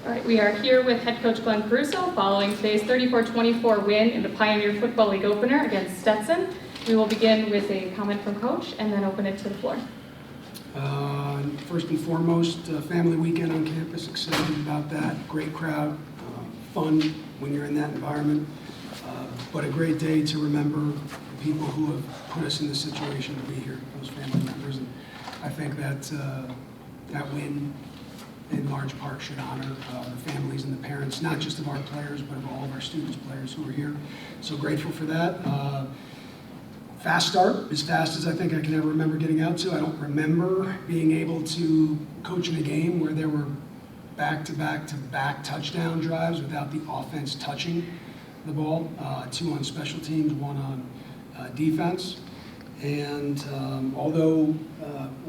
All right, we are here with head coach Glenn Caruso following today's 34-24 win in the Pioneer Football League opener against Stetson. We will begin with a comment from coach and then open it to the floor. First and foremost, family weekend on campus, excited about that. Great crowd, fun when you're in that environment, but a great day to remember the people who have put us in this situation to be here, those family members. And I think that that win in large part should honor the families and the parents, not just of our players, but of all of our students, players who are here. So grateful for that. Fast start, as fast as I think I can ever remember getting out to. I don't remember being able to coach in a game where there were back-to-back-to-back touchdown drives without the offense touching the ball. 2 on special teams, 1 on defense. And although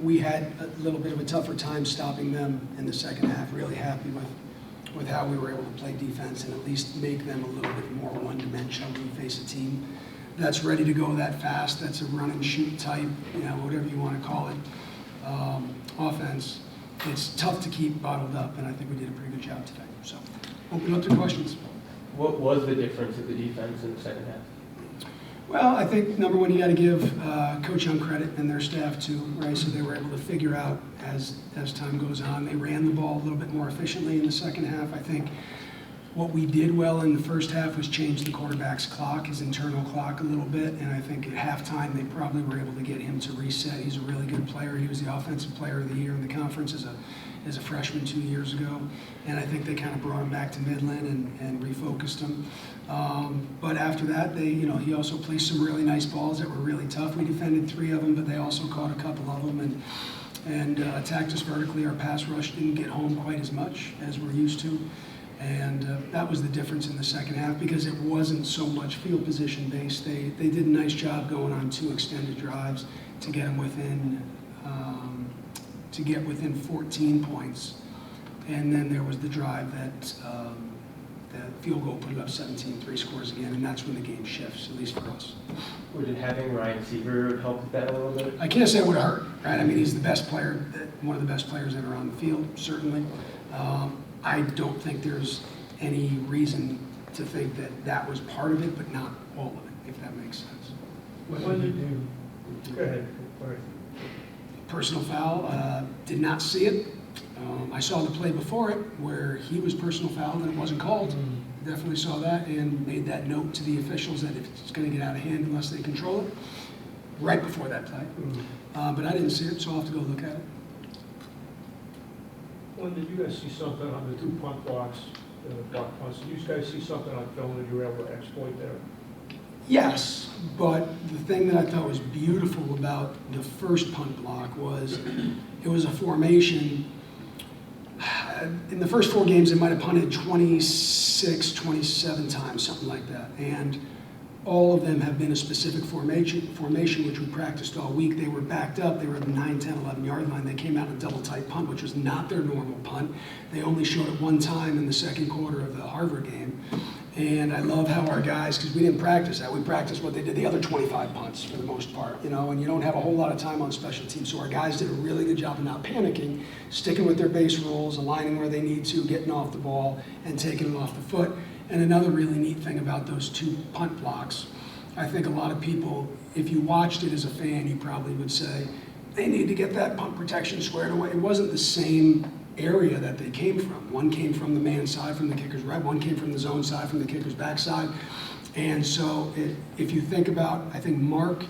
we had a little bit of a tougher time stopping them in the second half, really happy with how we were able to play defense and at least make them a little bit more one-dimensional when we face a team that's ready to go that fast. That's a run and shoot type, whatever you want to call it, offense. It's tough to keep bottled up, and I think we did a pretty good job today. So, open up to questions. What was the difference of the defense in the second half? Well, I think number one, you got to give Coach Young credit and their staff too, right? So they were able to figure out as time goes on. They ran the ball a little bit more efficiently in the second half. I think what we did well in the first half was change the quarterback's clock, his internal clock a little bit, and I think at halftime they probably were able to get him to reset. He's a really good player. He was the offensive player of the year in the conference as a freshman 2 years ago, and I think they kind of brought him back to Midland and refocused him. But after that, he also placed some really nice balls that were really tough. We defended 3 of them, but they also caught a couple of them and attacked us vertically. Our pass rush didn't get home quite as much as we're used to. And that was the difference in the second half because it wasn't so much field position based. They did a nice job going on 2 extended drives to get them within 14 points. And then there was the drive that field goal put it up 17-3, scores again, and that's when the game shifts, at least for us. Would it having Ryan Seaver help with that a little bit? I can't say it would have hurt, right? I mean, he's the best player, one of the best players that are on the field, certainly. I don't think there's any reason to think that was part of it, but not all of it, if that makes sense. What did you do? Go ahead. Personal foul, did not see it. I saw the play before it where he was personal fouled and it wasn't called. Definitely saw that and made that note to the officials that if it's going to get out of hand unless they control it, right before that play. But I didn't see it, so I'll have to go look at it. When did you guys see something on the 2 punt blocks, block punts? Did you guys see something on film that you were able to exploit there? Yes, but the thing that I thought was beautiful about the first punt block was it was a formation. In the first 4 games, they might have punted 26, 27 times, something like that. And all of them have been a specific formation, which we practiced all week. They were backed up. They were at the 9, 10, 11-yard line. They came out in a double-tight punt, which was not their normal punt. They only showed it 1 time in the second quarter of the Harvard game. And I love how our guys, because we didn't practice that, we practiced what they did the other 25 punts for the most part, and you don't have a whole lot of time on special teams. So our guys did a really good job of not panicking, sticking with their base rules, aligning where they need to, getting off the ball, and taking it off the foot. And another really neat thing about those 2 punt blocks, I think a lot of people, if you watched it as a fan, you probably would say, they need to get that punt protection squared away. It wasn't the same area that they came from. One came from the man side from the kicker's right, one came from the zone side from the kicker's backside. And so if you think about, I think Mark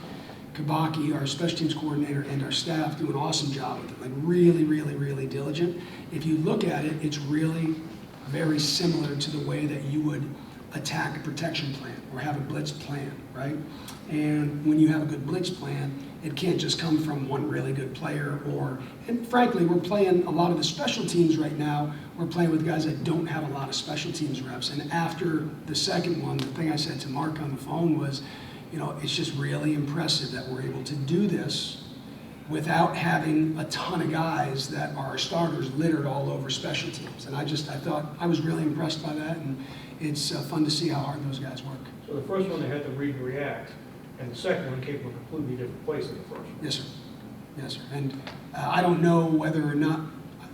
Kabaki, our special teams coordinator, and our staff do an awesome job with it, like really, really, really diligent. If you look at it, it's really very similar to the way that you would attack a protection plan or have a blitz plan, right? And when you have a good blitz plan, it can't just come from one really good player and frankly, we're playing a lot of the special teams right now. We're playing with guys that don't have a lot of special teams reps. And after the second one, the thing I said to Mark on the phone was, it's just really impressive that we're able to do this without having a ton of guys that are starters littered all over special teams. And I thought I was really impressed by that, and it's fun to see how hard those guys work. So the first one they had to read and react, and the second one came from a completely different place than the first one. Yes, sir. Yes, sir. And I don't know whether or not,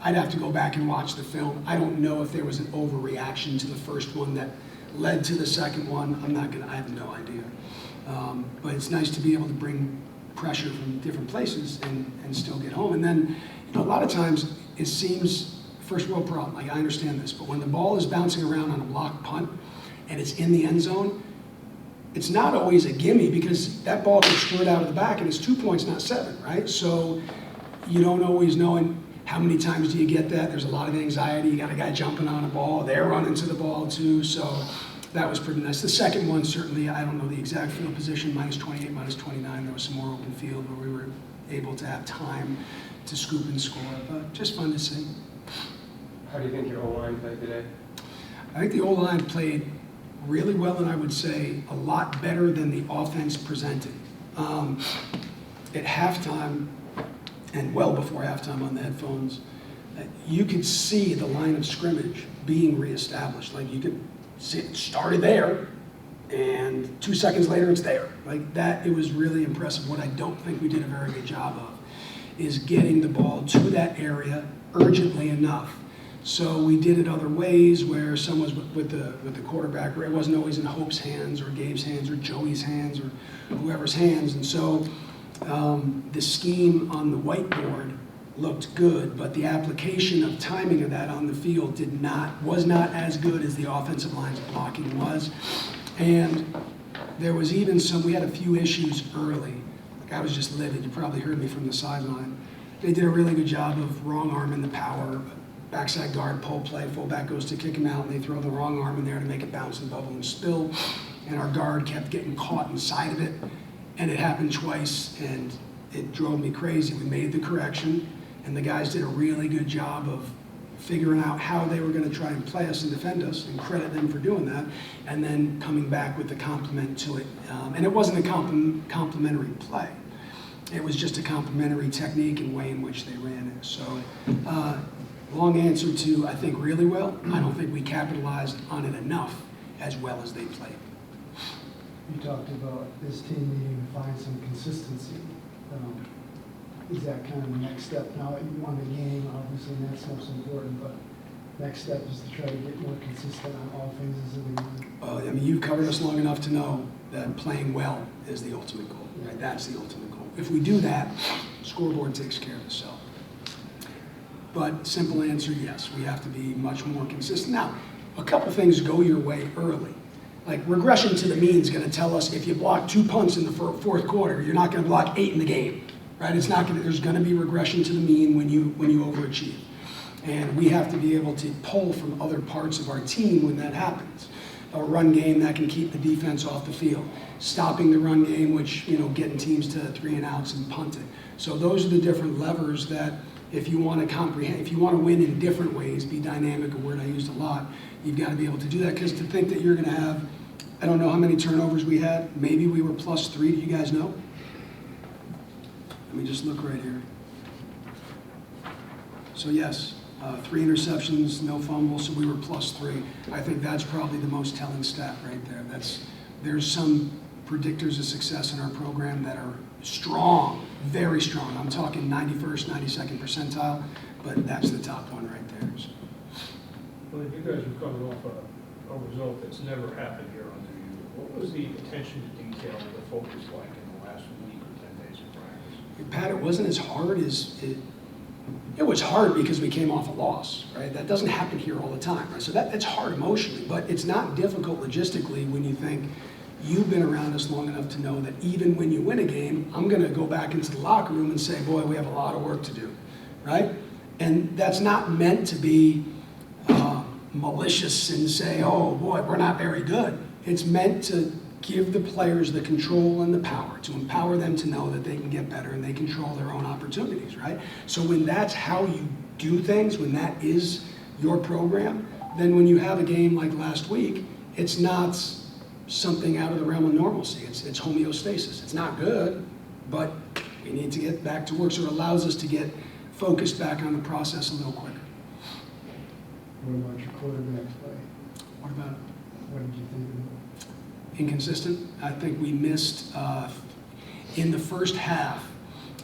I'd have to go back and watch the film. I don't know if there was an overreaction to the first one that led to the second one. I have no idea. But it's nice to be able to bring pressure from different places and still get home. And then, a lot of times it seems first world problem. Like, I understand this, but when the ball is bouncing around on a blocked punt and it's in the end zone, it's not always a gimme because that ball gets scored out of the back and it's 2 points, not 7, right? So you don't always know how many times do you get that. There's a lot of anxiety. You got a guy jumping on a ball. They're running to the ball too. So that was pretty nice. The second one, certainly, I don't know the exact field position, -28, -29. There was some more open field where we were able to have time to scoop and score, but just fun to see. How do you think your O-line played today? I think the O-line played really well, and I would say a lot better than the offense presented. At halftime, and well before halftime on the headphones, you could see the line of scrimmage being reestablished. Like, you could see it started there, and 2 seconds later it's there. Like that, it was really impressive. What I don't think we did a very good job of is getting the ball to that area urgently enough. So we did it other ways where some was with the quarterback, where it wasn't always in Hope's hands or Gabe's hands or Joey's hands or whoever's hands. And so the scheme on the whiteboard looked good, but the application of timing of that on the field was not as good as the offensive line's blocking was. And there was even we had a few issues early. Like, I was just livid. You probably heard me from the sideline. They did a really good job of wrong arm in the power, backside guard, pull play, fullback goes to kick him out, and they throw the wrong arm in there to make it bounce and bubble and spill. And our guard kept getting caught inside of it. And it happened twice, and it drove me crazy. We made the correction, and the guys did a really good job of figuring out how they were going to try and play us and defend us, and credit them for doing that, and then coming back with the compliment to it. And it wasn't a complimentary play. It was just a complimentary technique and way in which they ran it. So long answer to, I think, really well. I don't think we capitalized on it enough as well as they played. You talked about this team needing to find some consistency. Is that kind of the next step now that you won the game, obviously, and that's most important, but next step is to try to get more consistent on all phases of the game? I mean, you've covered us long enough to know that playing well is the ultimate goal, right? That's the ultimate goal. If we do that, scoreboard takes care of itself. But simple answer, yes, we have to be much more consistent. Now, a couple things go your way early. Like, regression to the mean is going to tell us if you block 2 punts in the fourth quarter, you're not going to block 8 in the game, right? It's not going to. There's going to be regression to the mean when you overachieve, and we have to be able to pull from other parts of our team when that happens. A run game that can keep the defense off the field, stopping the run game, which getting teams to 3 and outs and punting. So those are the different levers that, if you want to comprehend, if you want to win in different ways, be dynamic, a word I used a lot, you've got to be able to do that. Because to think that you're going to have, I don't know how many turnovers we had. Maybe we were +3. Do you guys know? Let me just look right here. So yes, 3 interceptions, no fumbles, so we were +3. I think that's probably the most telling stat right there. There's some predictors of success in our program that are strong, very strong. I'm talking 91st, 92nd percentile, but that's the top one right there. So. Well, you guys are coming off a result that's never happened here under you. What was the attention to detail and the focus like in the last week or 10 days of practice? Pat, it wasn't as hard as it was hard because we came off a loss, right? That doesn't happen here all the time, right? So that's hard emotionally, but it's not difficult logistically when you think you've been around us long enough to know that even when you win a game, I'm going to go back into the locker room and say, boy, we have a lot of work to do, right? And that's not meant to be malicious and say, oh boy, we're not very good. It's meant to give the players the control and the power, to empower them to know that they can get better and they control their own opportunities, right? So when that's how you do things, when that is your program, then when you have a game like last week, it's not something out of the realm of normalcy. It's homeostasis. It's not good, but we need to get back to work. So it allows us to get focused back on the process a little quicker. What about your quarterback play? What about it? What did you think of it? Inconsistent. I think we missed, in the first half,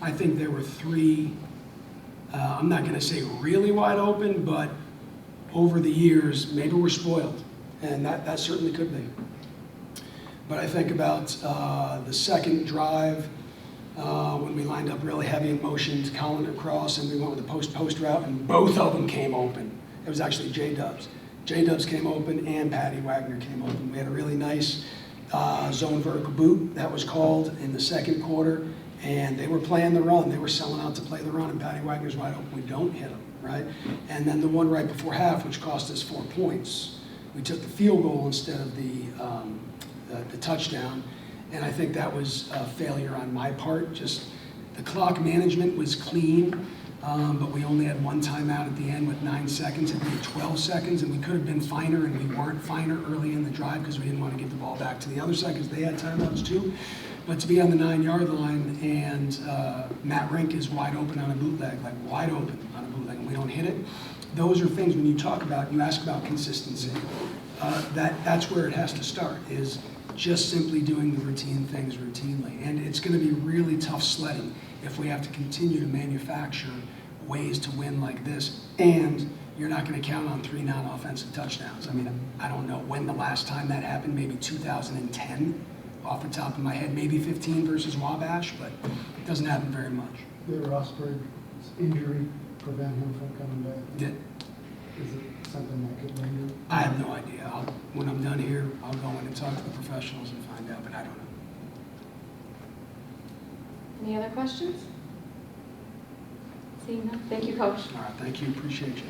I think there were 3 I'm not going to say really wide open, but over the years, maybe we're spoiled, and that certainly could be. But I think about the second drive, when we lined up really heavy in motion to Colin across, and we went with the post route, and both of them came open. It was actually J-Dubs. J-Dubs came open and Patty Wagner came open. We had a really nice zone vertical boot that was called in the second quarter, and they were playing the run. They were selling out to play the run, and Patty Wagner's wide open. We don't hit him, right? And then the one right before half, which cost us 4 points. We took the field goal instead of the touchdown, and I think that was a failure on my part. Just the clock management was clean, but we only had one timeout at the end with 9 seconds. It made 12 seconds, and we could have been finer, and we weren't finer early in the drive because we didn't want to give the ball back to the other side because they had timeouts too. But to be on the 9-yard line and Matt Rink is wide open on a bootleg, like wide open on a bootleg, and we don't hit it, those are things when you talk about, you ask about consistency, that's where it has to start, is just simply doing the routine things routinely. And it's going to be really tough sledding if we have to continue to manufacture ways to win like this, and you're not going to count on 3 non-offensive touchdowns. I mean, I don't know when the last time that happened, maybe 2010, off the top of my head, maybe 15 versus Wabash, but it doesn't happen very much. Did Rosberg's injury prevent him from coming back? Did. Is it something that could linger? I have no idea. When I'm done here, I'll go in and talk to the professionals and find out, but I don't know. Any other questions? Seeing none. Thank you, Coach. All right, thank you, appreciate you.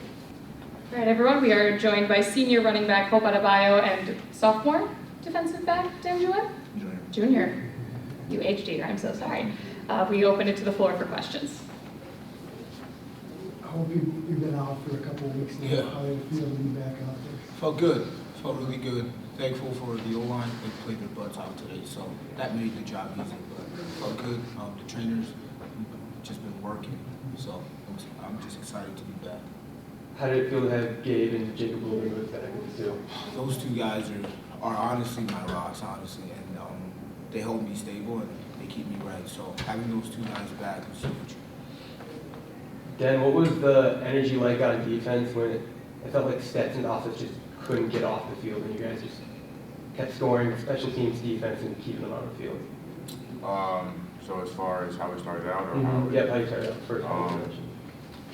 All right, everyone, we are joined by senior running back Hope Adebayo and sophomore defensive back Dan Jewett? Junior. You aged, I'm so sorry. We open it to the floor for questions. I hope you've been out for a couple of weeks now. Yeah. How did it feel to be back out there? Felt good. Felt really good. Thankful for the O-line. They played their butts out today, so that made the job easy. But felt good. The trainers just been working, so I'm just excited to be back. How did it feel to have Gabe and Jacob Williams back with you? Those two guys are honestly my rocks, honestly, and they hold me stable and they keep me right. So having those two guys back was huge. Dan, what was the energy like on defense when it felt like Stetson's offense just couldn't get off the field and you guys just kept scoring special teams defense and keeping them on the field? So as far as how it started out, or how Yeah, how you started out first.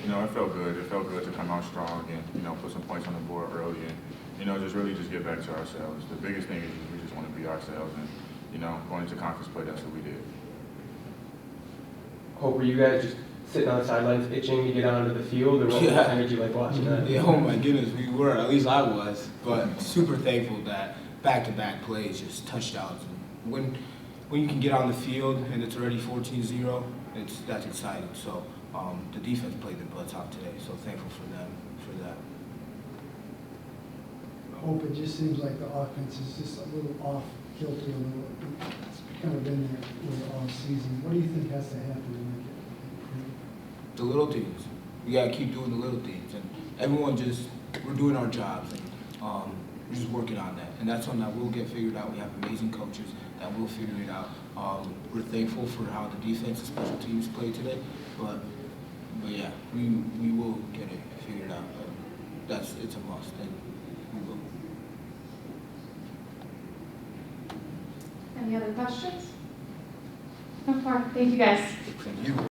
you know, it felt good. It felt good to come out strong and, you know, put some points on the board early and, you know, just really just get back to ourselves. The biggest thing is we just want to be ourselves and, you know, going into conference play, that's what we did. Hope, were you guys just sitting on the sidelines itching to get onto the field, or what was the energy like watching that? Yeah, oh my goodness, we were. At least I was. But super thankful that back-to-back plays, just touchdowns. And when you can get on the field and it's already 14-0, that's exciting. So the defense played their butts out today. So thankful for them for that. Hope it just seems like the offense is just a little off kilter. It's kind of been there all season. What do you think has to happen to make it improve? The little things. We got to keep doing the little things. And everyone we're doing our jobs. And we're just working on that. And that's something that will get figured out. We have amazing coaches that will figure it out. We're thankful for how the defense and special teams played today. But yeah, we will get it figured out. But it's a must. And we will. Any other questions? No more. Thank you, guys. Thank you.